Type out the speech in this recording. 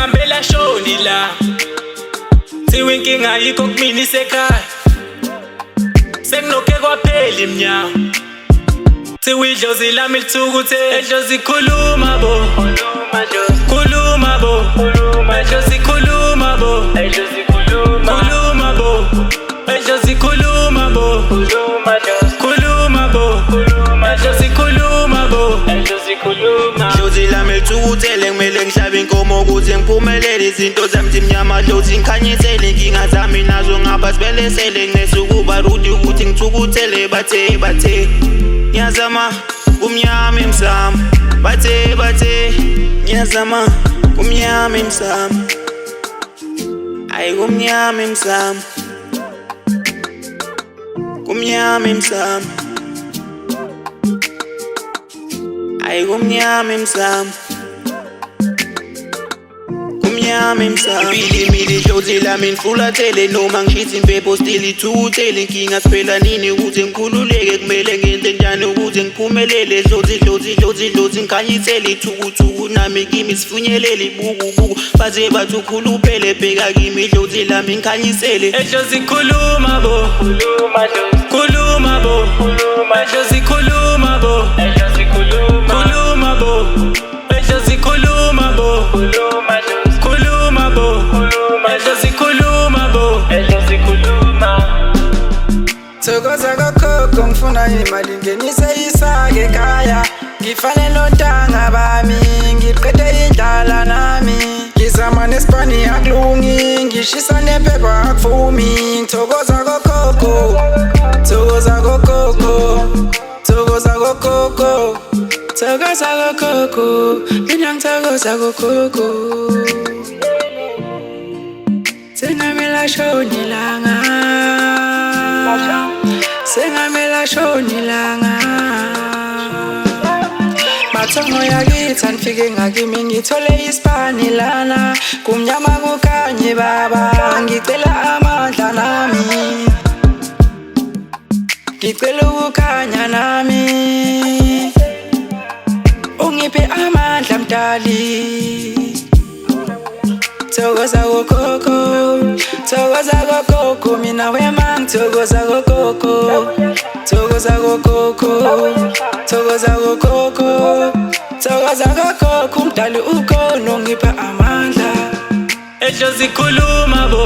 sengihambela shoni la thiwa inkinga ayikho kumina isekhaya senginoke kwaphela imnyawo thiwa idlozi lami lithukuthe edlozi khuluma bo khuluma bo edlozi khuluma bo khuluma bo edlozi khuluma bo khuluma bo edlozi khuluma bo Dlozi lami lithukuthele kumele ngihlabe inkomo ukuze ngiphumelele izinto zami zimnyama dlozi ngikhanyisele inkinga zami nazo ngabasibelesele nginese ukuba rudi ukuthi ngithukuthele bathe ngiyazama kumnyama emsamo bathe ngiyazama kumnyama emsamo ayi kumnyama emsamo kumnyama emsamo ayi kumnyama emsamo kumnyama emsamo Impili dlozi lami ngifulathele noma ngishisa impepho still ithukuthele inkinga siphela nini ukuze ngikhululeke kumele ngenze njani ukuze ngiphumelele dlozi ngikhanyisele ithukuthuku nami kimi sifunyelele ibukubuku baze bathi ukhuluphele bheka kimi dlozi lami ngikhanyisele edlozi khuluma bo khuluma bo edlozi khuluma bo khuluma bo edlozi khuluma bo khuluma bo edlozi khuluma bo Thokoza kokhokho ngifuna imali ngenise isake ekhaya ngifanele ontanga bami ngiqede indlala nami ngizama nesipani akulungi ngishisa nephepha akuvumi ngithokoza kokhokho thokoza kokhokho thokoza kokhokho thokoza kokhokho mina ngithokoza kokhokho sengamela shoni langa sengamela shoni langa Mathongo yakithi anifike ngakimi ngithole isipani lana kumnyama kukhanye baba ngicela amandla nami ngicela ukukhanya nami ungiphe amandla mdali Thokoza kokhokho thokoza kokhokho mina wema ngithokoza kokhokho thokoza kokhokho thokoza kokhokho thokoza kokhokho umdali ukhona ungipha amandla edlozi khuluma bo